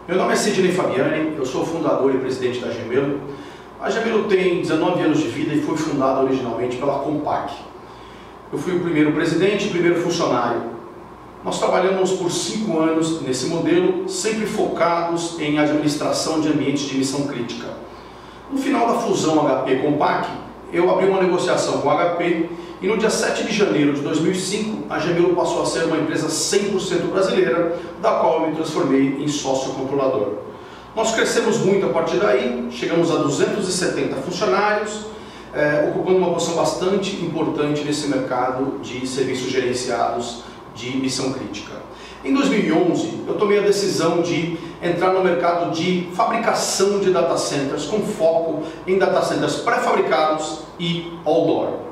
Meu nome é Sidney Fabiani, eu sou fundador e presidente da Gemelo. A Gemelo tem 19 anos de vida e foi fundada originalmente pela Compaq. Eu fui o primeiro presidente e o primeiro funcionário. Nós trabalhamos por 5 anos nesse modelo, sempre focados em administração de ambientes de missão crítica. No final da fusão HP-Compaq, eu abri uma negociação com a HP e no dia 7 de janeiro de 2005, a Gemelo passou a ser uma empresa 100% brasileira, da qual eu me transformei em sócio controlador. Nós crescemos muito a partir daí, chegamos a 270 funcionários, ocupando uma posição bastante importante nesse mercado de serviços gerenciados de missão crítica. Em 2011, eu tomei a decisão de entrar no mercado de fabricação de data centers, com foco em data centers pré-fabricados e outdoor.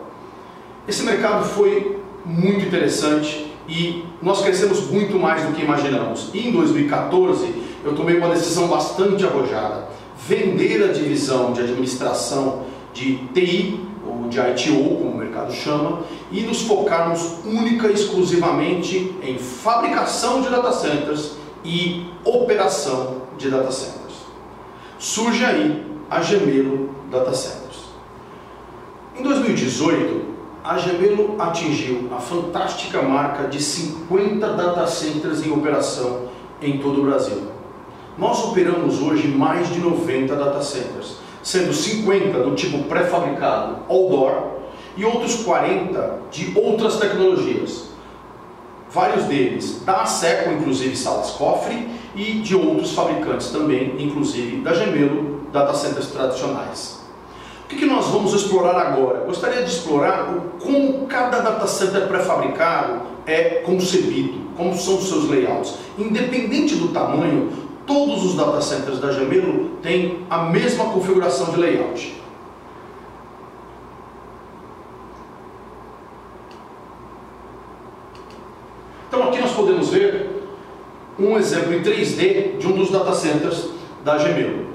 Esse mercado foi muito interessante e nós crescemos muito mais do que imaginamos. E em 2014, eu tomei uma decisão bastante arrojada: vender a divisão de administração de TI, ou de ITO, como o mercado chama, e nos focarmos única e exclusivamente em fabricação de data centers e operação de data centers. Surge aí a Gemelo Data Centers. Em 2018, a Gemelo atingiu a fantástica marca de 50 data centers em operação em todo o Brasil. Nós operamos hoje mais de 90 data centers, sendo 50 do tipo pré-fabricado outdoor e outros 40 de outras tecnologias. Vários deles da Asseco, inclusive salas cofre, e de outros fabricantes também, inclusive da Gemelo, data centers tradicionais. O que nós vamos explorar agora? Gostaria de explorar como cada data center pré-fabricado é concebido, como são os seus layouts. Independente do tamanho, todos os data centers da Gemelo têm a mesma configuração de layout. Então aqui nós podemos ver um exemplo em 3D de um dos data centers da Gemelo.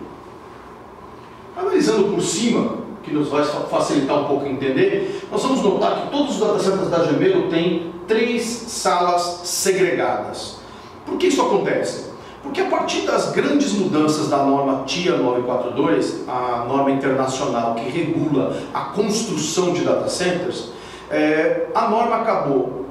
Analisando por cima, que nos vai facilitar um pouco entender, nós vamos notar que todos os data centers da Gemelo têm 3 salas segregadas. Por que isso acontece? Porque a partir das grandes mudanças da norma TIA 942, a norma internacional que regula a construção de data centers, a norma acabou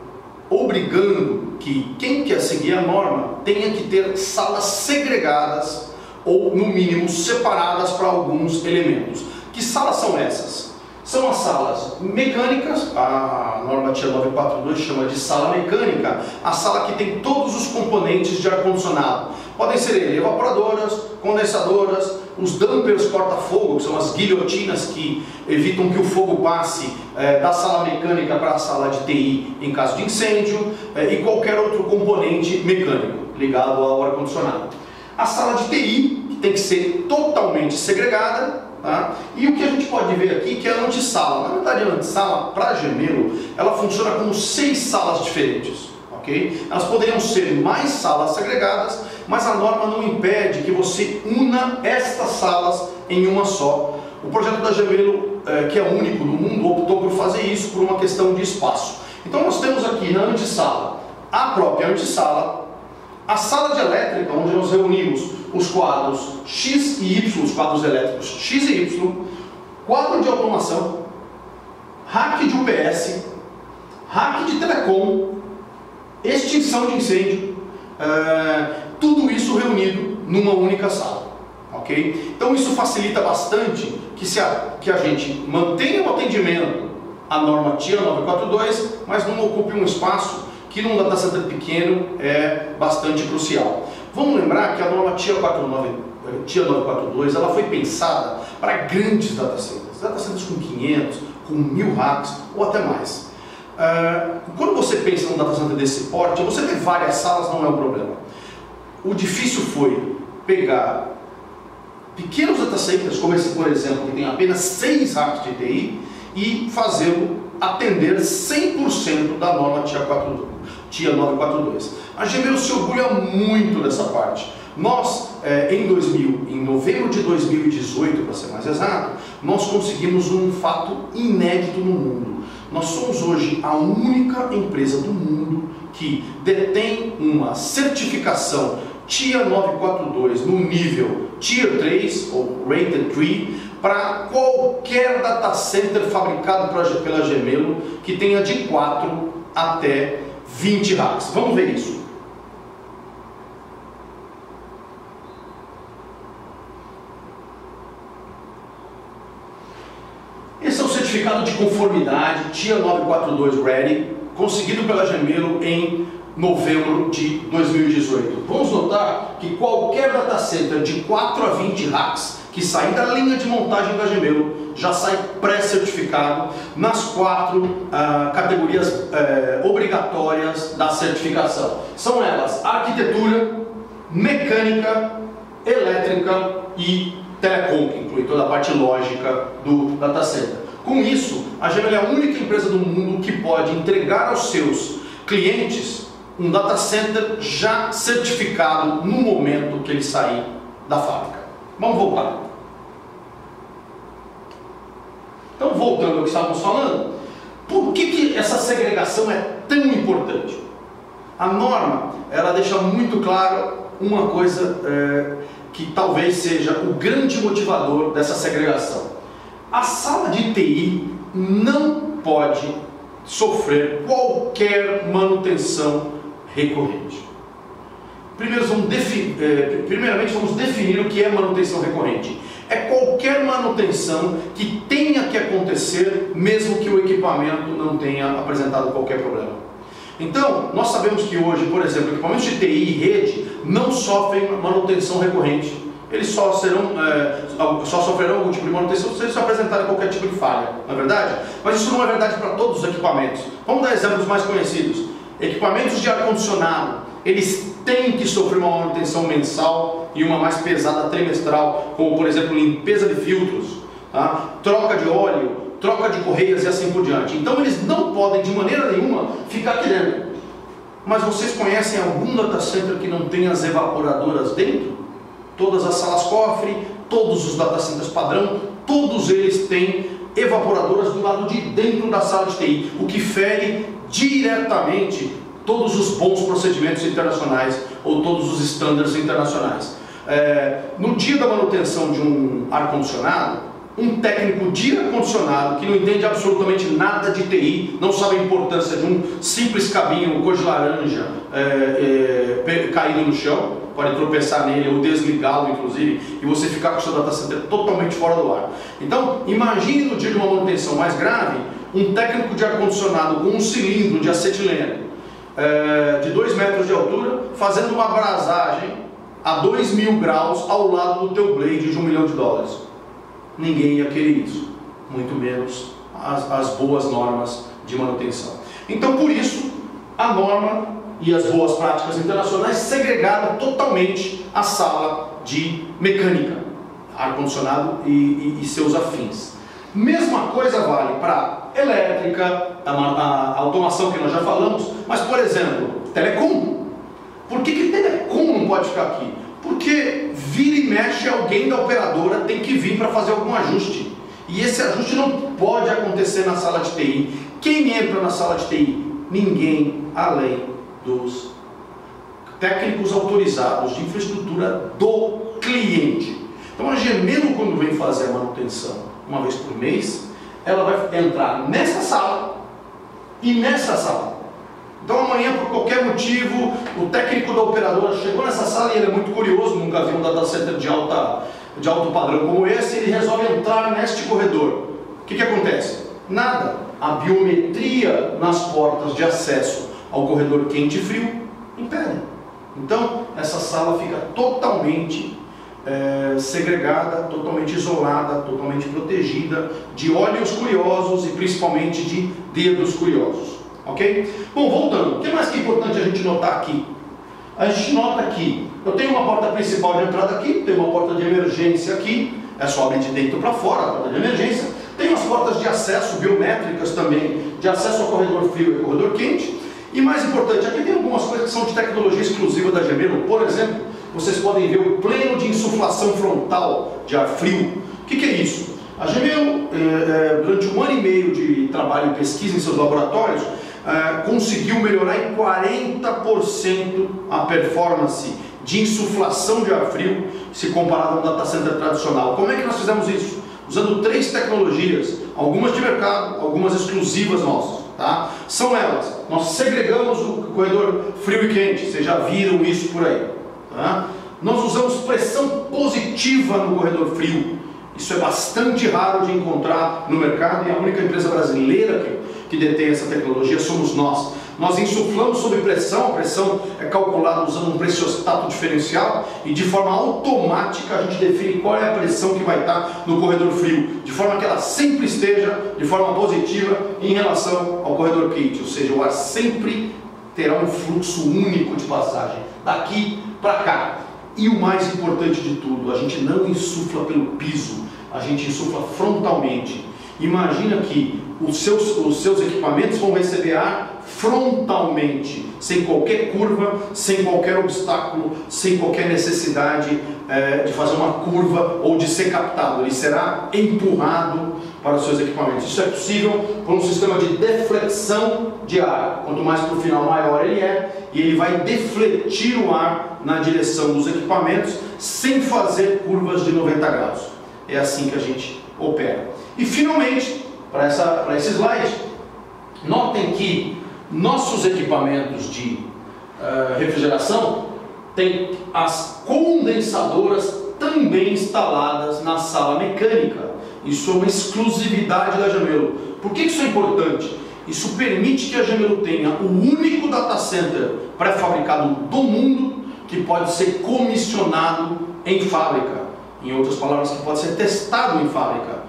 obrigando que quem quer seguir a norma tenha que ter salas segregadas ou, no mínimo, separadas para alguns elementos. Que salas são essas? São as salas mecânicas, a norma TIA 942 chama de sala mecânica, a sala que tem todos os componentes de ar-condicionado. Podem ser evaporadoras, condensadoras, os dampers corta-fogo, que são as guilhotinas que evitam que o fogo passe da sala mecânica para a sala de TI em caso de incêndio, e qualquer outro componente mecânico ligado ao ar-condicionado. A sala de TI, que tem que ser totalmente segregada, tá? E o que a gente pode ver aqui que é a antessala. Na verdade, a antessala, para a Gemelo, ela funciona como 6 salas diferentes. Okay? Elas poderiam ser mais salas segregadas, mas a norma não impede que você una estas salas em uma só. O projeto da Gemelo, que é único no mundo, optou por fazer isso por uma questão de espaço. Então nós temos aqui na antessala a própria antessala, a sala de elétrica, onde nós reunimos os quadros X e Y, os quadros elétricos X e Y, quadro de automação, rack de UPS, rack de telecom, extinção de incêndio, tudo isso reunido numa única sala. Okay? Então isso facilita bastante que a gente mantenha o atendimento à norma TIA 942, mas não ocupe um espaço que num data center pequeno é bastante crucial. Vamos lembrar que a norma TIA 942 ela foi pensada para grandes data centers com 500, com 1000 racks ou até mais. Quando você pensa num data center desse porte, você ter várias salas não é um problema. O difícil foi pegar pequenos data centers, como esse por exemplo, que tem apenas 6 racks de TI, e fazê-lo atender 100% da norma TIA 942. A Gemelo se orgulha muito dessa parte. Nós, em novembro de 2018, para ser mais exato, nós conseguimos um fato inédito no mundo. Nós somos hoje a única empresa do mundo que detém uma certificação TIA 942 no nível Tier 3 ou Rated 3 para qualquer data center fabricado pela Gemelo que tenha de 4 até 20 racks. Vamos ver isso. Esse é o certificado de conformidade TIA 942 Ready, conseguido pela Gemelo em novembro de 2018. Vamos notar que qualquer data center de 4 a 20 racks que sair da linha de montagem da Gemelo já sai pré-certificado nas 4 categorias obrigatórias da certificação. São elas arquitetura, mecânica, elétrica e telecom, que inclui toda a parte lógica do data center. Com isso, a Gemelo é a única empresa do mundo que pode entregar aos seus clientes um data center já certificado no momento que ele sair da fábrica. Vamos voltar. Então, voltando ao que estávamos falando, por que essa segregação é tão importante? A norma, ela deixa muito claro uma coisa que talvez seja o grande motivador dessa segregação. A sala de TI não pode sofrer qualquer manutenção recorrente. Primeiramente vamos definir o que é manutenção recorrente. É qualquer manutenção que tenha que acontecer mesmo que o equipamento não tenha apresentado qualquer problema. Então, nós sabemos que hoje, por exemplo, equipamentos de TI e rede não sofrem manutenção recorrente. Eles só sofrerão algum tipo de manutenção se eles apresentarem qualquer tipo de falha, não é verdade? Mas isso não é verdade para todos os equipamentos. Vamos dar exemplos mais conhecidos. Equipamentos de ar-condicionado, eles têm que sofrer uma manutenção mensal e uma mais pesada trimestral, como por exemplo limpeza de filtros, tá? Troca de óleo, troca de correias e assim por diante. Então eles não podem de maneira nenhuma ficar aqui dentro. Mas vocês conhecem algum data center que não tem as evaporadoras dentro? Todas as salas cofre, todos os data centers padrão, todos eles têm evaporadoras do lado de dentro da sala de TI, o que fere diretamente todos os bons procedimentos internacionais ou todos os estándares internacionais. No dia da manutenção de um ar-condicionado, um técnico de ar-condicionado que não entende absolutamente nada de TI, não sabe a importância de um simples cabinho cor de laranja caído no chão, pode tropeçar nele ou desligá-lo inclusive, e você ficar com o seu data center totalmente fora do ar. Então, imagine no dia de uma manutenção mais grave, um técnico de ar-condicionado com um cilindro de acetileno de 2 metros de altura, fazendo uma abrasagem a 2000 graus ao lado do teu blade de $1 milhão. Ninguém ia querer isso, muito menos as boas normas de manutenção. Então, por isso, a norma e as boas práticas internacionais segregaram totalmente a sala de mecânica, ar-condicionado e seus afins. Mesma coisa vale para elétrica, a automação que nós já falamos, mas, por exemplo, telecom. Por que telecom não pode ficar aqui? Porque vira e mexe alguém da operadora tem que vir para fazer algum ajuste. E esse ajuste não pode acontecer na sala de TI. Quem entra na sala de TI? Ninguém além dos técnicos autorizados de infraestrutura do cliente. Então a Gemelo, quando vem fazer a manutenção uma vez por mês, ela vai entrar nessa sala e nessa sala. Então amanhã, por qualquer motivo, o técnico da operadora chegou nessa sala e ele é muito curioso, nunca viu um data center de alto padrão como esse, ele resolve entrar neste corredor. O que acontece? Nada. A biometria nas portas de acesso ao corredor quente e frio impede. Então essa sala fica totalmente segregada, totalmente isolada, totalmente protegida de olhos curiosos e principalmente de dedos curiosos. Ok? Bom, voltando, o que mais que é importante a gente notar aqui? A gente nota que eu tenho uma porta principal de entrada aqui, tenho uma porta de emergência aqui, é só abrir de dentro para fora a porta de emergência. Tenho as portas de acesso biométricas também, de acesso ao corredor frio e corredor quente. E mais importante, aqui tem algumas coisas que são de tecnologia exclusiva da Gemelo. Por exemplo, vocês podem ver o pleno de insuflação frontal de ar frio. O que é isso? A Gemelo, durante 1 ano e meio de trabalho e pesquisa em seus laboratórios, conseguiu melhorar em 40% a performance de insuflação de ar frio se comparado a um data center tradicional. Como é que nós fizemos isso? Usando 3 tecnologias, algumas de mercado, algumas exclusivas nossas. Tá? São elas, nós segregamos o corredor frio e quente, vocês já viram isso por aí. Tá? Nós usamos pressão positiva no corredor frio. Isso é bastante raro de encontrar no mercado e a única empresa brasileira que detém essa tecnologia somos nós. Nós insuflamos sob pressão, a pressão é calculada usando um pressiostato diferencial e de forma automática a gente define qual é a pressão que vai estar no corredor frio, de forma que ela sempre esteja de forma positiva em relação ao corredor quente, ou seja, o ar sempre terá um fluxo único de passagem, daqui para cá. E o mais importante de tudo, a gente não insufla pelo piso, a gente insufla frontalmente. Imagina que os seus equipamentos vão receber ar frontalmente, sem qualquer curva, sem qualquer obstáculo, sem qualquer necessidade de fazer uma curva ou de ser captado. Ele será empurrado para os seus equipamentos. Isso é possível por um sistema de deflexão de ar. Quanto mais para o final, maior ele é, e ele vai defletir o ar na direção dos equipamentos sem fazer curvas de 90 graus. É assim que a gente opera. E finalmente, para esse slide, notem que nossos equipamentos de refrigeração têm as condensadoras também instaladas na sala mecânica. Isso é uma exclusividade da Jamelo. Por que isso é importante? Isso permite que a Jamelo tenha o único data center pré-fabricado do mundo que pode ser comissionado em fábrica. Em outras palavras, que pode ser testado em fábrica.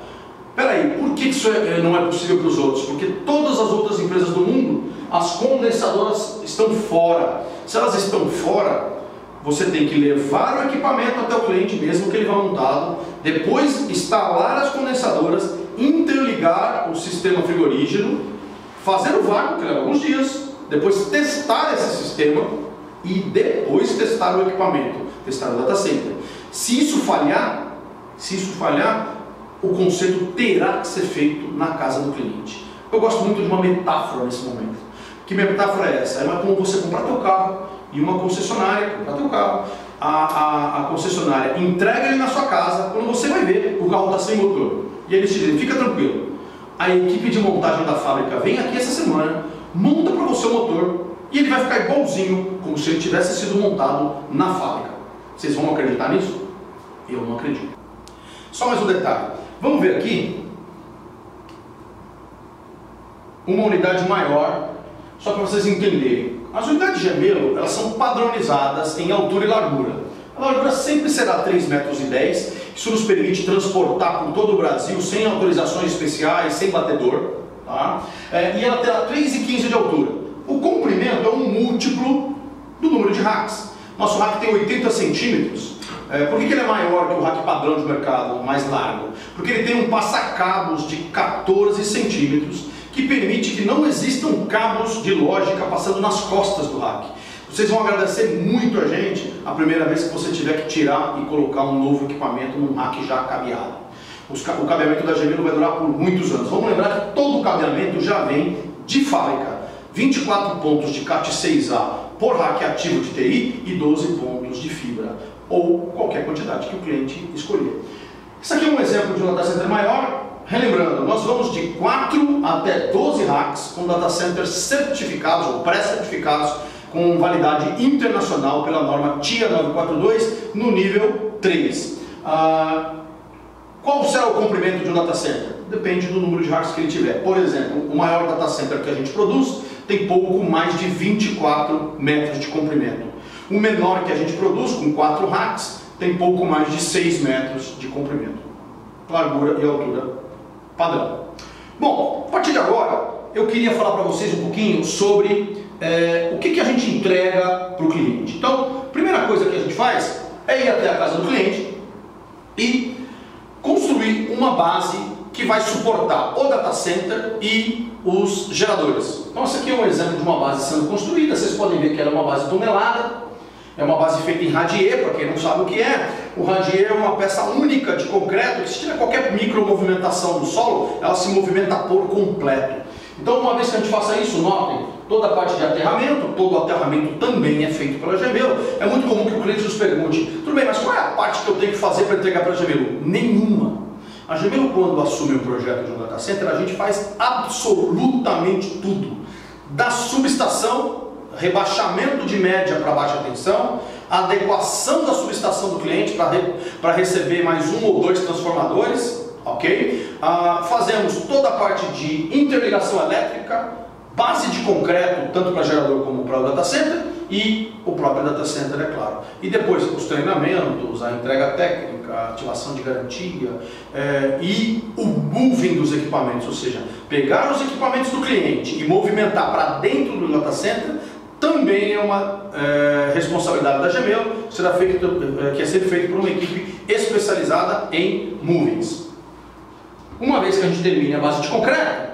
Peraí, por que isso não é possível para os outros? Porque todas as outras empresas do mundo, as condensadoras estão fora. Se elas estão fora, você tem que levar o equipamento até o cliente, mesmo que ele vá montado, depois instalar as condensadoras, interligar o sistema frigorígeno, fazer o vácuo, que leva alguns dias, depois testar esse sistema e depois testar o equipamento, testar o data center. Se isso falhar, o conserto terá que ser feito na casa do cliente. Eu gosto muito de uma metáfora nesse momento. Que metáfora é essa? É como você comprar teu carro e uma concessionária comprar teu carro. A concessionária entrega ele na sua casa, quando você vai ver, o carro está sem motor. E eles te dizem, fica tranquilo. A equipe de montagem da fábrica vem aqui essa semana, monta para você o motor e ele vai ficar igualzinho, como se ele tivesse sido montado na fábrica. Vocês vão acreditar nisso? Eu não acredito. Só mais um detalhe. Vamos ver aqui uma unidade maior, só para vocês entenderem. As unidades de Jamelo, elas são padronizadas em altura e largura. A largura sempre será 3,10 metros. Isso nos permite transportar por todo o Brasil sem autorizações especiais, sem batedor. Tá? E ela terá 3,15 de altura. O comprimento é um múltiplo do número de racks. Nosso rack tem 80 centímetros. Por que ele é maior que o rack padrão de mercado, mais largo? Porque ele tem um passacabos de 14 centímetros que permite que não existam cabos de lógica passando nas costas do rack. Vocês vão agradecer muito a gente a primeira vez que você tiver que tirar e colocar um novo equipamento num rack já cabeado. O cabeamento da Jamelo vai durar por muitos anos. Vamos lembrar que todo o cabeamento já vem de fábrica. 24 pontos de CAT6A por rack ativo de TI e 12 pontos de fibra, ou qualquer quantidade que o cliente escolher. Isso aqui é um exemplo de um data center maior. Relembrando, nós vamos de 4 até 12 racks com data centers certificados ou pré-certificados com validade internacional pela norma TIA 942 no nível 3. Qual será o comprimento de um data center? Depende do número de racks que ele tiver. Por exemplo, o maior data center que a gente produz tem pouco mais de 24 metros de comprimento. O menor que a gente produz, com 4 racks, tem pouco mais de 6 metros de comprimento. Largura e altura padrão. Bom, a partir de agora, eu queria falar para vocês um pouquinho sobre o que a gente entrega para o cliente. Então, a primeira coisa que a gente faz é ir até a casa do cliente e construir uma base que vai suportar o data center e os geradores. Então, esse aqui é um exemplo de uma base sendo construída. Vocês podem ver que ela é uma base tonelada. É uma base feita em radier, para quem não sabe o que é. O radier é uma peça única de concreto que, se tiver qualquer micromovimentação do solo, ela se movimenta por completo. Então, uma vez que a gente faça isso, notem, toda a parte de aterramento, todo o aterramento também é feito pela Gemelo. É muito comum que o cliente nos pergunte, tudo bem, mas qual é a parte que eu tenho que fazer para entregar para a Gemelo? Nenhuma. A Gemelo, quando assume um projeto de um data center, a gente faz absolutamente tudo. Da subestação, rebaixamento de média para baixa tensão, adequação da subestação do cliente para receber mais um ou dois transformadores, ok? Fazemos toda a parte de interligação elétrica, base de concreto, tanto para gerador como para o data center, e o próprio data center, é claro. E depois os treinamentos, a entrega técnica, a ativação de garantia e o moving dos equipamentos, ou seja, pegar os equipamentos do cliente e movimentar para dentro do data center, também é uma responsabilidade da Gemelo, que é sempre feito por uma equipe especializada em movings. Uma vez que a gente termina a base de concreto,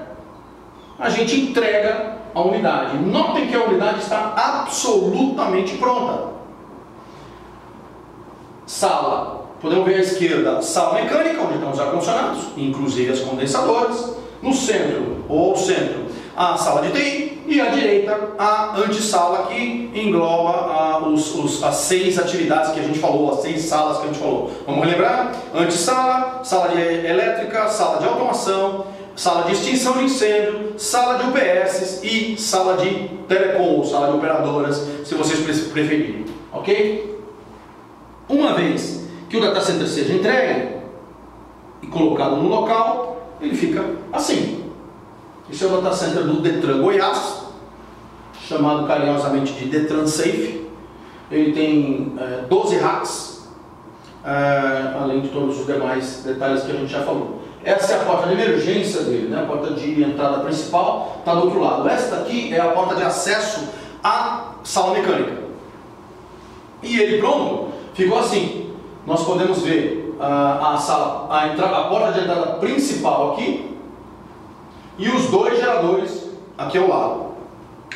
a gente entrega a unidade. Notem que a unidade está absolutamente pronta. Sala, podemos ver à esquerda, sala mecânica, onde estão os ar-condicionados, inclusive as condensadoras. No centro, ou ao centro, a sala de TI, e à direita, a antessala, que engloba as 6 atividades que a gente falou, as 6 salas que a gente falou. Vamos relembrar? Antessala, sala de elétrica, sala de automação, sala de extinção de incêndio, sala de UPS e sala de telecom, sala de operadoras, se vocês preferirem, ok? Uma vez que o data center seja entregue e colocado no local, ele fica assim. Esse é o data center do Detran Goiás, chamado carinhosamente de Detran Safe. Ele tem 12 racks, além de todos os demais detalhes que a gente já falou. Essa é a porta de emergência dele, né? A porta de entrada principal está do outro lado. Esta aqui é a porta de acesso à sala mecânica. E ele pronto, ficou assim. Nós podemos ver a porta de entrada principal aqui e os 2 geradores aqui ao lado.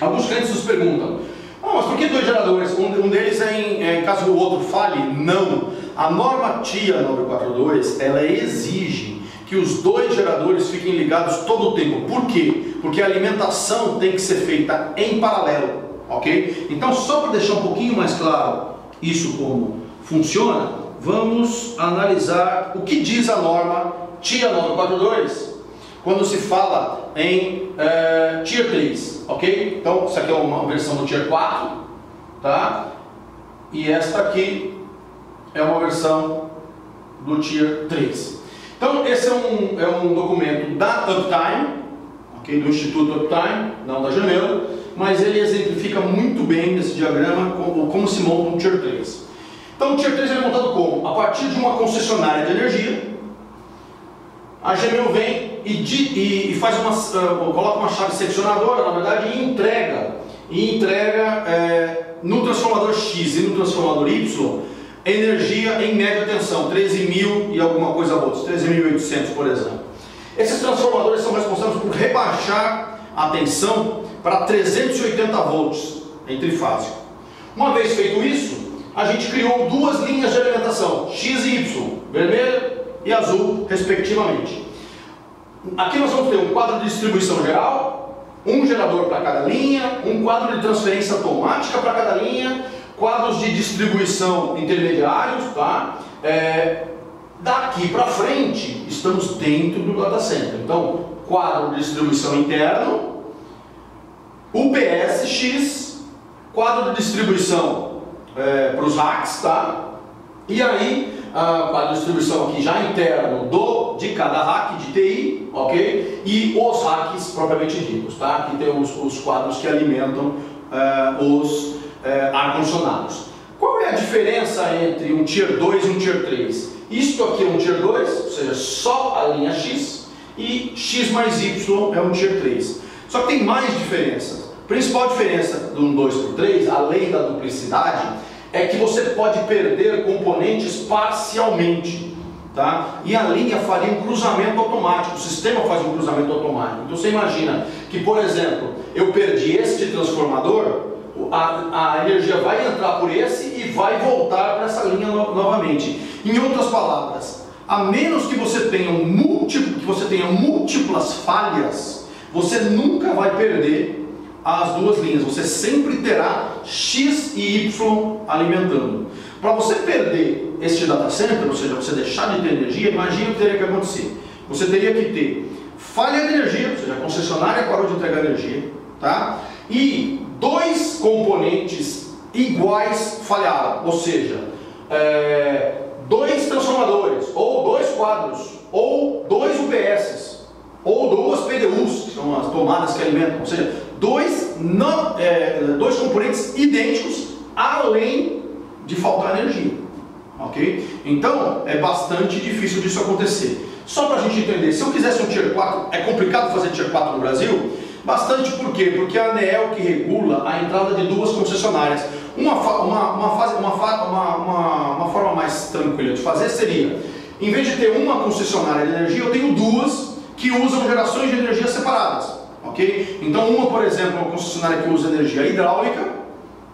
Alguns clientes nos perguntam, mas por que 2 geradores? Um deles em caso o outro falhe? Não. A norma TIA 942, ela exige que os 2 geradores fiquem ligados todo o tempo. Por quê? Porque a alimentação tem que ser feita em paralelo, ok? Então, só para deixar um pouquinho mais claro isso como funciona, vamos analisar o que diz a norma TIA 942 quando se fala em Tier 3, ok? Então, essa aqui é uma versão do Tier 4, tá? E esta aqui é uma versão do Tier 3. Então, esse é um documento da Uptime, okay, do Instituto Uptime, não da Gemelo, mas ele exemplifica muito bem nesse diagrama como se monta um Tier 3. Então, o Tier 3 é montado como? A partir de uma concessionária de energia, a Gemelo vem e faz coloca uma chave seccionadora, na verdade, e entrega no transformador X e no transformador Y energia em média tensão, 13.000 e alguma coisa a outros, 13.800 por exemplo. Esses transformadores são responsáveis por rebaixar a tensão para 380 volts em trifásico. Uma vez feito isso, a gente criou 2 linhas de alimentação, X e Y, vermelha e azul respectivamente. Aqui nós vamos ter um quadro de distribuição geral, um gerador para cada linha, um quadro de transferência automática para cada linha, quadros de distribuição intermediários, tá? Daqui para frente, estamos dentro do data center. Então, quadro de distribuição interno, UPS X, quadro de distribuição para os racks, tá? E aí, quadro de distribuição aqui já interno de cada rack de TI, ok? E os racks propriamente ditos, tá? Aqui tem os quadros que alimentam os ar-condicionados. Qual é a diferença entre um Tier 2 e um Tier 3? Isto aqui é um Tier 2, ou seja, só a linha X, e X mais Y é um Tier 3. Só que tem mais diferenças. A principal diferença do 1, 2 para o 3, além da duplicidade, é que você pode perder componentes parcialmente, tá? E a linha faria um cruzamento automático, o sistema faz um cruzamento automático. Então você imagina que, por exemplo, eu perdi este transformador, a energia vai entrar por esse e vai voltar para essa linha novamente. Em outras palavras, a menos que você tenha múltiplas falhas, você nunca vai perder as duas linhas, você sempre terá X e Y alimentando. Para você perder este data center, ou seja, você deixar de ter energia, imagina o que teria que acontecer. Você teria que ter falha de energia, ou seja, a concessionária parou de entregar energia, tá? E dois componentes iguais falharam, ou seja, dois transformadores, ou dois quadros, ou dois UPS, ou duas PDUs, que são as tomadas que alimentam, ou seja, dois componentes idênticos, além de faltar energia, ok? Então, é bastante difícil disso acontecer. Só para a gente entender, se eu quisesse um Tier 4, é complicado fazer Tier 4 no Brasil? Bastante, por quê? Porque a ANEEL que regula a entrada de duas concessionárias. Uma forma mais tranquila de fazer seria, em vez de ter uma concessionária de energia, eu tenho duas que usam gerações de energia separadas, ok? Então uma, por exemplo, é uma concessionária que usa energia hidráulica,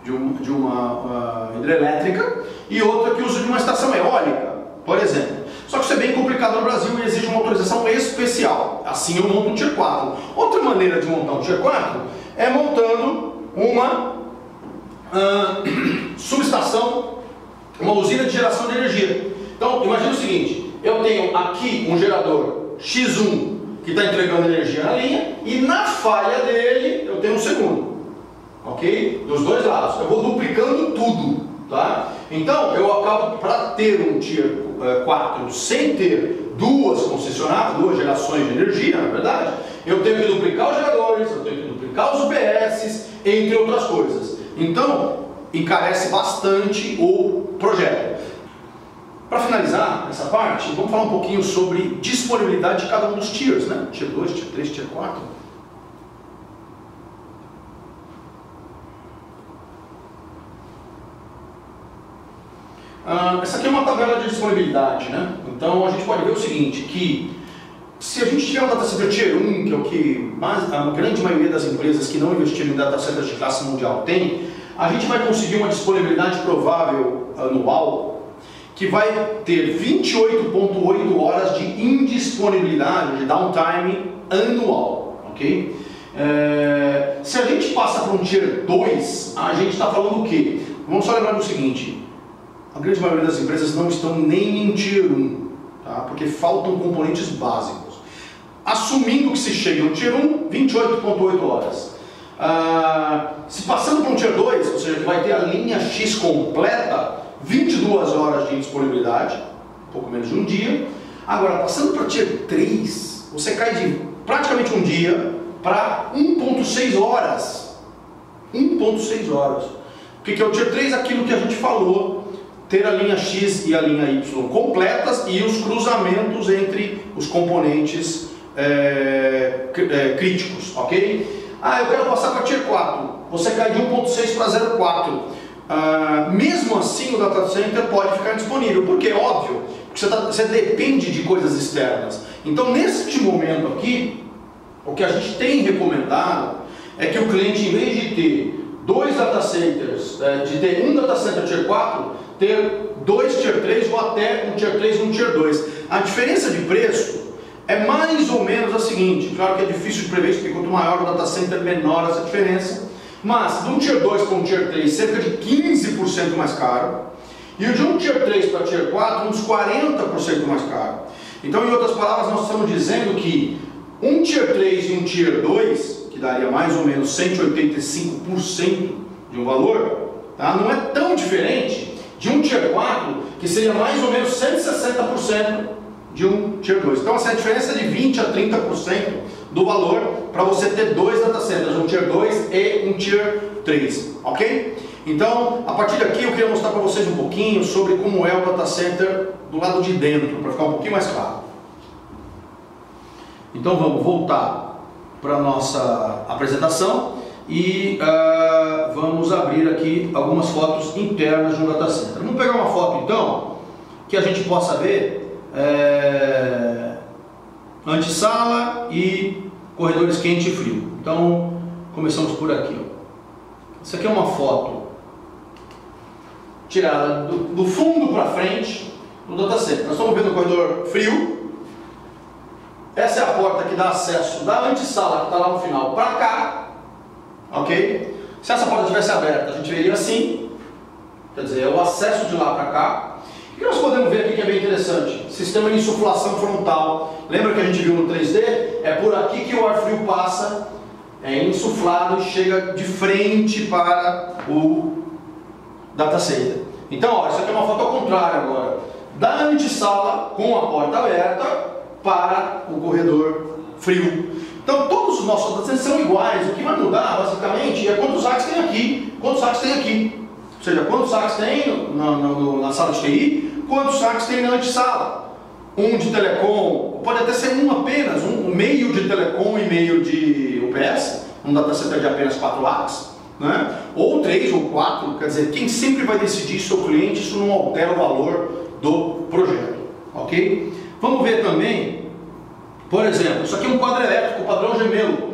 de uma hidrelétrica, e outra que usa de uma estação eólica, por exemplo. Só que isso é bem complicado no Brasil e exige uma autorização especial. Assim eu monto um Tier 4. Outra maneira de montar um Tier 4 é montando uma subestação, uma usina de geração de energia. Então, imagina o seguinte, eu tenho aqui um gerador X1 que está entregando energia na linha e na falha dele eu tenho um segundo, ok? Dos dois lados, eu vou duplicando tudo, tá? Então, eu acabo, para ter um Tier 4 sem ter duas concessionárias, duas gerações de energia, na verdade, eu tenho que duplicar os geradores, eu tenho que duplicar os UPS, entre outras coisas. Então, encarece bastante o projeto. Para finalizar essa parte, vamos falar um pouquinho sobre disponibilidade de cada um dos tiers, né? Tier 2, Tier 3, Tier 4. Essa aqui é uma tabela de disponibilidade, né? Então a gente pode ver o seguinte, que se a gente tiver um data center Tier 1, que é o que a grande maioria das empresas que não investiram em data centers de classe mundial tem, a gente vai conseguir uma disponibilidade provável anual que vai ter 28,8 horas de indisponibilidade, de downtime anual, ok? Se a gente passa para um Tier 2, a gente está falando o quê? Vamos só lembrar do seguinte, a grande maioria das empresas não estão nem em Tier 1, tá? Porque faltam componentes básicos. Assumindo que se chega no Tier 1, 28,8 horas. Se passando para um Tier 2, ou seja, que vai ter a linha X completa, 22 horas de disponibilidade, um pouco menos de um dia. Agora, passando para Tier 3, você cai de praticamente um dia para 1,6 horas. 1,6 horas. O que é o Tier 3? Aquilo que a gente falou, ter a linha X e a linha Y completas e os cruzamentos entre os componentes críticos, ok? Eu quero passar para Tier 4, você cai de 1.6 para 0.4. Mesmo assim o data center pode ficar disponível, porque é óbvio, porque você depende de coisas externas. Então neste momento aqui, o que a gente tem recomendado é que o cliente, em vez de ter dois data centers, de ter um data center Tier 4, ter dois Tier 3 ou até um Tier 3 e um Tier 2. A diferença de preço é mais ou menos a seguinte, claro que é difícil de prever, porque quanto maior o data center, menor essa diferença, mas de um Tier 2 para um Tier 3, cerca de 15% mais caro, e de um Tier 3 para Tier 4, uns 40% mais caro. Então, em outras palavras, nós estamos dizendo que um Tier 3 e um Tier 2, que daria mais ou menos 185% de um valor, tá? Não é tão diferente de um Tier 4, que seria mais ou menos 160% de um Tier 2. Então essa diferença é de 20% a 30% do valor para você ter dois data centers, um Tier 2 e um Tier 3, ok? Então, a partir daqui eu queria mostrar para vocês um pouquinho sobre como é o data center do lado de dentro, para ficar um pouquinho mais claro. Então vamos voltar para a nossa apresentação e vamos abrir aqui algumas fotos internas de um data center. Vamos pegar uma foto então, que a gente possa ver antessala e corredores quente e frio. Então começamos por aqui, ó. Isso aqui é uma foto tirada do fundo para frente do data center. Nós estamos vendo o corredor frio. Essa é a porta que dá acesso da antessala, que está lá no final, para cá. ok? Se essa porta estivesse aberta, a gente veria assim, quer dizer, é o acesso de lá para cá. O que nós podemos ver aqui que é bem interessante? Sistema de insuflação frontal. Lembra que a gente viu no 3D? É por aqui que o ar frio passa, é insuflado e chega de frente para o data center. Então, ó, isso aqui é uma foto ao contrário agora. Da antessala, com a porta aberta, para o corredor frio. Então, todos os nossos data centers são iguais. O que vai mudar, basicamente, é quantos racks tem aqui, quantos racks tem aqui. Ou seja, quantos racks tem na sala de TI, quantos racks tem na antessala. Um de telecom, pode até ser um apenas, um meio de telecom e meio de UPS, um data center de apenas 4 racks, né? Ou 3 ou 4, quer dizer, quem sempre vai decidir isso é o cliente, isso não altera o valor do projeto, ok? Vamos ver também, por exemplo, isso aqui é um quadro elétrico, padrão Gemelo.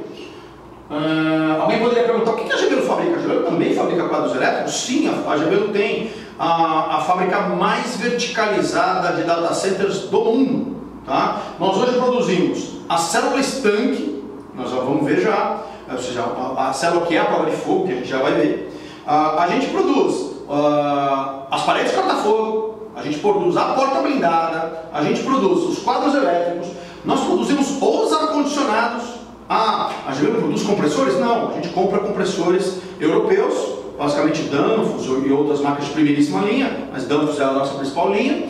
Alguém poderia perguntar, o que a Gemelo fabrica? A Gemelo também fabrica quadros elétricos? Sim, a Gemelo tem a fábrica mais verticalizada de data centers do mundo. Tá? Nós hoje produzimos a célula estanque, nós já vamos ver já, ou seja, a célula que é a prova de fogo, que a gente já vai ver. A gente produz as paredes corta-fogo, a gente produz a porta blindada, a gente produz os quadros elétricos, nós produzimos os ar-condicionados. A Gemelo produz compressores? Não, a gente compra compressores europeus, basicamente Danfoss e outras marcas de primeiríssima linha, mas Danfoss é a nossa principal linha,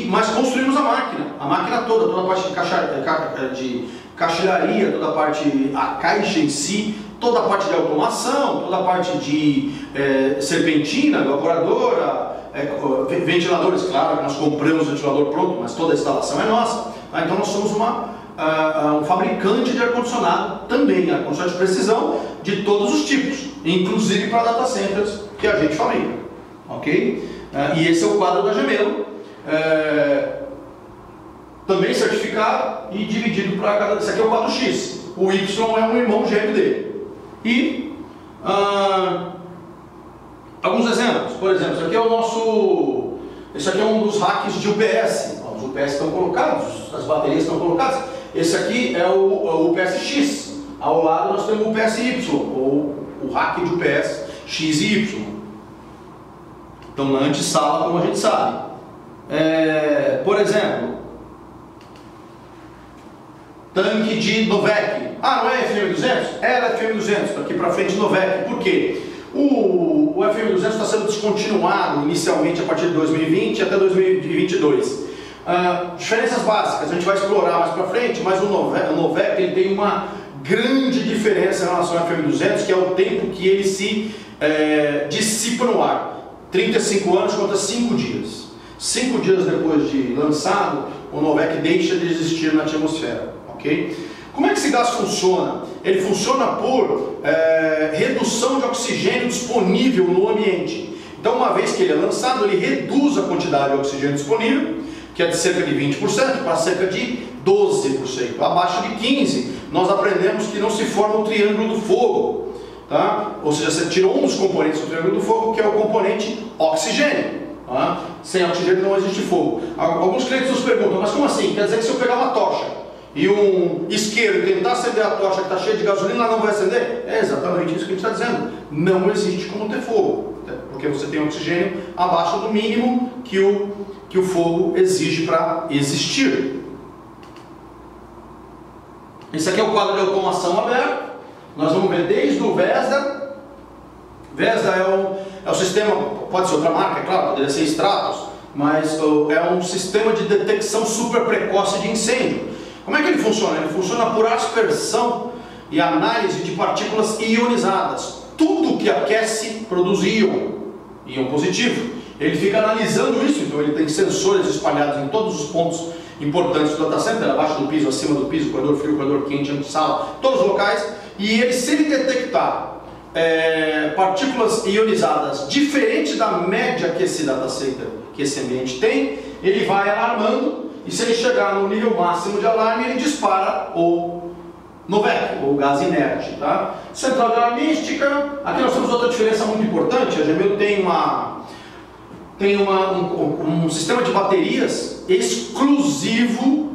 mas construímos a máquina toda a parte de caixilharia, toda a parte, a caixa em si, toda a parte de automação, toda a parte de serpentina, evaporadora, ventiladores, claro, nós compramos o ventilador pronto, mas toda a instalação é nossa. Então nós somos um fabricante de ar-condicionado também, ar-condicionado de precisão de todos os tipos, inclusive para data centers que a gente fabrica, ok? E esse é o quadro da Gemelo, também certificado e dividido para cada. Esse aqui é o quadro X, o Y é um irmão gêmeo dele. E alguns exemplos, por exemplo, esse aqui é um dos racks de UPS. Os UPS estão colocados, as baterias estão colocadas. Esse aqui é o UPS X. Ao lado nós temos o UPS Y, ou o rack de UPS X e Y. Então na antessala, como a gente sabe. Por exemplo, tanque de Novec. Não é FM200? Era FM200, daqui para frente Novec. Por quê? O FM200 está sendo descontinuado inicialmente a partir de 2020 até 2022. Diferenças básicas, a gente vai explorar mais para frente, mas o Novec ele tem uma grande diferença em relação ao FM200, que é o tempo que ele se dissipa no ar. 35 anos contra 5 dias. 5 dias depois de lançado, o Novec deixa de existir na atmosfera, ok? Como é que esse gás funciona? Ele funciona por redução de oxigênio disponível no ambiente. Então, uma vez que ele é lançado, ele reduz a quantidade de oxigênio disponível, que é de cerca de 20% para cerca de 12%. Abaixo de 15%, nós aprendemos que não se forma o triângulo do fogo. Tá? Ou seja, você tirou um dos componentes do triângulo do fogo, que é o componente oxigênio. Tá? Sem oxigênio não existe fogo. Alguns clientes nos perguntam, mas como assim? Quer dizer que se eu pegar uma tocha e um isqueiro e tentar acender a tocha que está cheia de gasolina, ela não vai acender? É exatamente isso que a gente está dizendo. Não existe como ter fogo, porque você tem oxigênio abaixo do mínimo que o fogo exige para existir. Esse aqui é o quadro de automação aberto. Nós vamos ver desde o Vesda. Vesda é o sistema, pode ser outra marca, é claro, poderia ser Stratos, mas é um sistema de detecção super precoce de incêndio. Como é que ele funciona? Ele funciona por aspersão e análise de partículas ionizadas. Tudo que aquece produz íon positivo. Ele fica analisando isso, então ele tem sensores espalhados em todos os pontos importantes do data center, abaixo do piso, acima do piso, corredor frio, corredor quente, antessala, todos os locais. E se ele detectar partículas ionizadas diferentes da média que esse data center, que esse ambiente tem, ele vai alarmando, e se ele chegar no nível máximo de alarme, ele dispara o Novec, ou gás inerte. Tá? Central de alarmística. Aqui nós temos outra diferença muito importante. A Gemelo tem um sistema de baterias exclusivo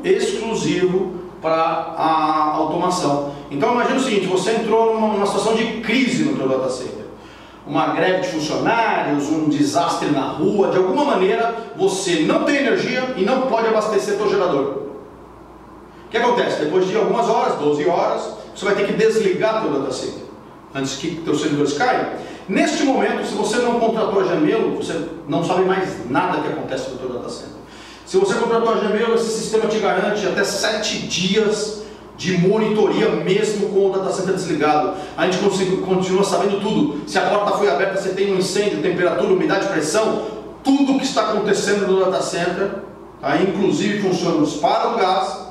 para a automação. Então imagina o seguinte, você entrou numa situação de crise no teu data center. Uma greve de funcionários, um desastre na rua, de alguma maneira você não tem energia e não pode abastecer teu gerador. O que acontece? Depois de algumas horas, 12 horas, você vai ter que desligar teu data center, antes que teus servidores caiam. Neste momento, se você não contratou a Gemelo, você não sabe mais nada que acontece no teu data center. Se você contratou a Gemelo, esse sistema te garante até 7 dias de monitoria mesmo com o data center desligado. A gente continua sabendo tudo. Se a porta foi aberta, se tem um incêndio, temperatura, umidade, pressão, tudo o que está acontecendo no data center, tá? Inclusive funciona o disparo do gás,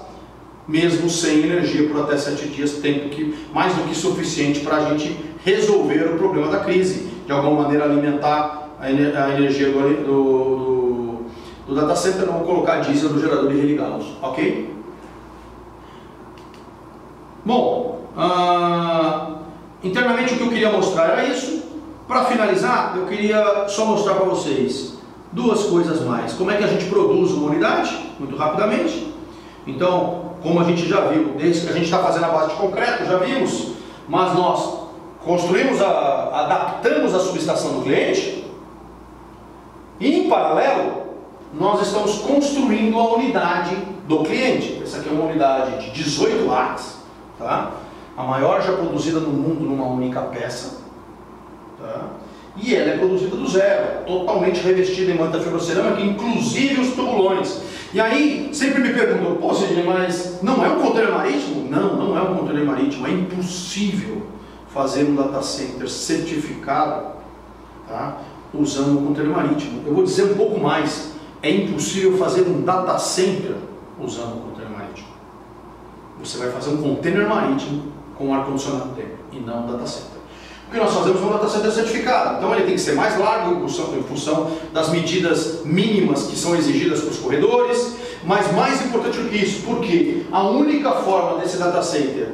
mesmo sem energia por até 7 dias, tempo que mais do que suficiente para a gente resolver o problema da crise, de alguma maneira alimentar a energia do data center, não colocar diesel no gerador e religá-los, ok? Bom, internamente o que eu queria mostrar era isso. Para finalizar, eu queria só mostrar para vocês duas coisas mais. Como é que a gente produz uma unidade, muito rapidamente. Então, como a gente já viu, desde que a gente está fazendo a base de concreto, já vimos, mas nós construímos, adaptamos a subestação do cliente, e em paralelo, nós estamos construindo a unidade do cliente. Essa aqui é uma unidade de 18 racks, tá? A maior já produzida no mundo numa única peça, tá? E ela é produzida do zero, totalmente revestida em manta fibrocerâmica, inclusive os tubulões. E aí, sempre me perguntam, pô, Sidney, mas não é um container marítimo? Não, não é um container marítimo, é impossível fazer um data center certificado, tá? Usando um container marítimo. Eu vou dizer um pouco mais, é impossível fazer um data center usando um container marítimo. Você vai fazer um container marítimo com ar-condicionado dentro, e não um data center. O que nós fazemos é um data center certificado. Então ele tem que ser mais largo em função das medidas mínimas que são exigidas para os corredores, mas mais importante do que isso, porque a única forma desse data center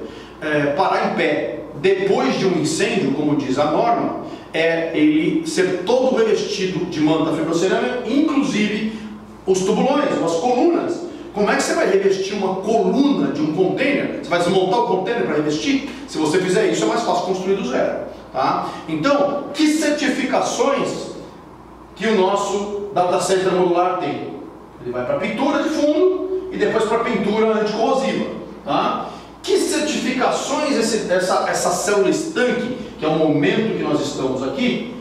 parar em pé depois de um incêndio, como diz a norma, é ele ser todo revestido de manta fibrocerâmica, inclusive os tubulões, as colunas. Como é que você vai revestir uma coluna de um container? Você vai desmontar o container para revestir? Se você fizer isso, é mais fácil construir do zero. Tá? Então, que certificações que o nosso data center modular tem? Ele vai para pintura de fundo e depois para pintura anticorrosiva. Tá? Que certificações essa célula estanque, que é o momento que nós estamos aqui,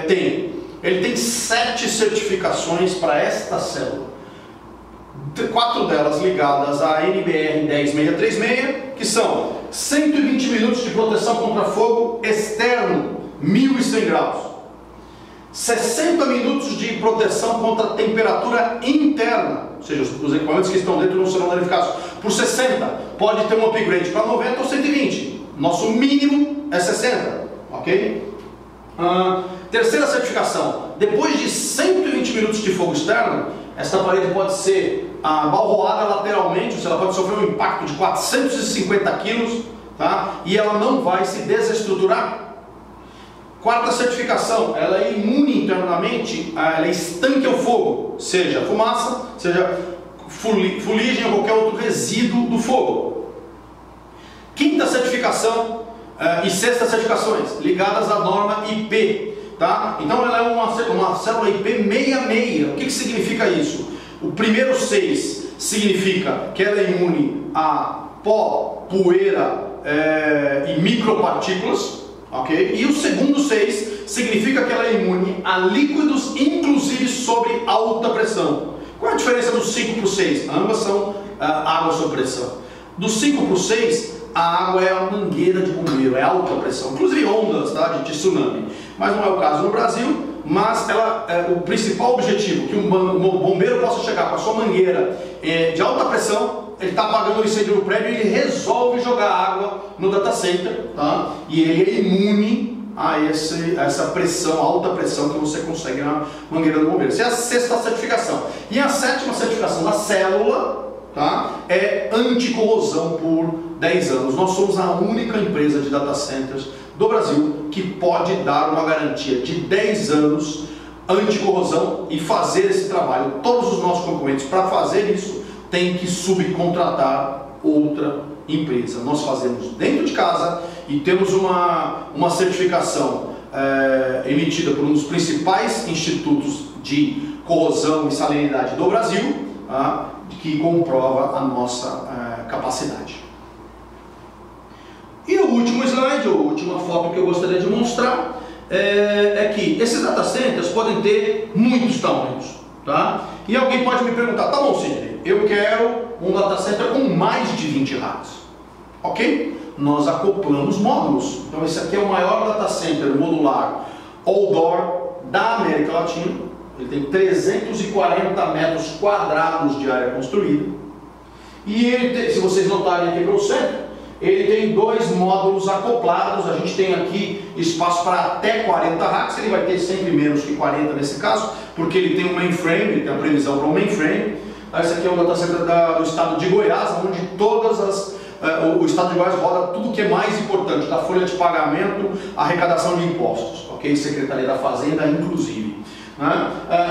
tem? Ele tem 7 certificações para esta célula. 4 delas ligadas à NBR 10636, que são 120 minutos de proteção contra fogo externo, 1100 graus. 60 minutos de proteção contra temperatura interna, ou seja, os equipamentos que estão dentro não serão danificados. Por 60, pode ter um upgrade para 90 ou 120. Nosso mínimo é 60, ok? Terceira certificação, depois de 120 minutos de fogo externo, esta parede pode ser abalroada lateralmente, ou seja, ela pode sofrer um impacto de 450 kg, tá? E ela não vai se desestruturar. Quarta certificação, ela é imune internamente, ela é estanque ao fogo, seja fumaça, seja fuligem ou qualquer outro resíduo do fogo. Quinta certificação e sexta certificações, ligadas à norma IP. Tá? Então ela é uma célula IP 66. O que significa isso? O primeiro 6 significa que ela é imune a pó, poeira e micropartículas, ok? E o segundo 6 significa que ela é imune a líquidos, inclusive sobre alta pressão. Qual é a diferença do 5 para o 6? Ambas são água sob pressão. Do 5 para o 6, a água é a mangueira de bombeiro, é alta pressão, inclusive ondas, tá, de tsunami. Mas não é o caso no Brasil, mas o principal objetivo, que um bombeiro possa chegar com a sua mangueira de alta pressão, ele está apagando o incêndio no prédio e ele resolve jogar água no data center, tá? E ele é imune a essa pressão, alta pressão que você consegue na mangueira do bombeiro. Essa é a sexta certificação. E a sétima certificação da célula, tá? É anticorrosão por 10 anos. Nós somos a única empresa de data centers do Brasil que pode dar uma garantia de 10 anos anticorrosão e fazer esse trabalho. Todos os nossos concorrentes, para fazer isso, têm que subcontratar outra empresa. Nós fazemos dentro de casa e temos uma certificação emitida por um dos principais institutos de corrosão e salinidade do Brasil, que comprova a nossa capacidade. E o último slide, ou a última foto que eu gostaria de mostrar, é que esses data centers podem ter muitos tamanhos, tá? E alguém pode me perguntar, tá bom, Sidney, eu quero um data center com mais de 20 racks, ok? Nós acoplamos módulos. Então esse aqui é o maior data center modular outdoor da América Latina. Ele tem 340 metros quadrados de área construída. E ele tem, se vocês notarem aqui para o centro, ele tem 2 módulos acoplados. A gente tem aqui espaço para até 40 racks. Ele vai ter sempre menos que 40 nesse caso, porque ele tem um mainframe, ele tem a previsão para um mainframe. Esse aqui é o data center do estado de Goiás, onde o estado de Goiás roda tudo que é mais importante, da folha de pagamento, arrecadação de impostos, ok? Secretaria da Fazenda, inclusive.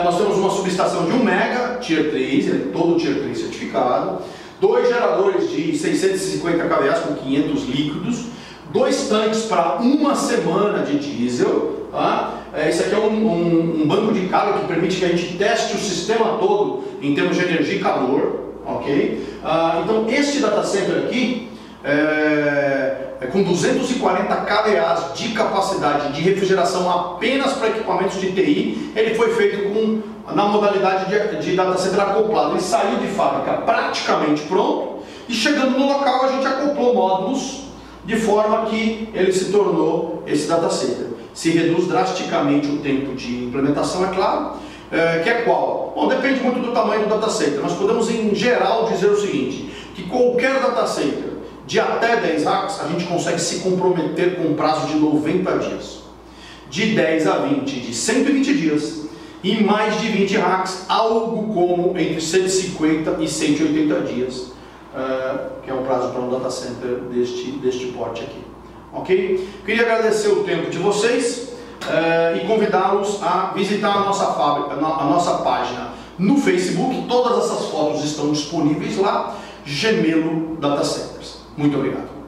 Nós temos uma subestação de 1 mega, Tier 3, ele é todo Tier 3 certificado, 2 geradores de 650 kVA com 500 líquidos, 2 tanques para 1 semana de diesel. Esse aqui é um banco de carga que permite que a gente teste o sistema todo em termos de energia e calor, ok? Então este data center aqui com 240 kVA de capacidade de refrigeração apenas para equipamentos de TI, ele foi feito na modalidade de data center acoplado. Ele saiu de fábrica praticamente pronto e chegando no local a gente acoplou módulos de forma que ele se tornou esse data center. Se reduz drasticamente o tempo de implementação, é claro, que é qual? Bom, depende muito do tamanho do data center. Nós podemos em geral dizer o seguinte, que qualquer data center de até 10 racks, a gente consegue se comprometer com um prazo de 90 dias. De 10 a 20, de 120 dias. E mais de 20 racks, algo como entre 150 e 180 dias, que é o prazo para um data center deste porte aqui. Ok? Queria agradecer o tempo de vocês e convidá-los a visitar a nossa fábrica, a nossa página no Facebook. Todas essas fotos estão disponíveis lá, Gemelo Data Centers. Muito obrigado.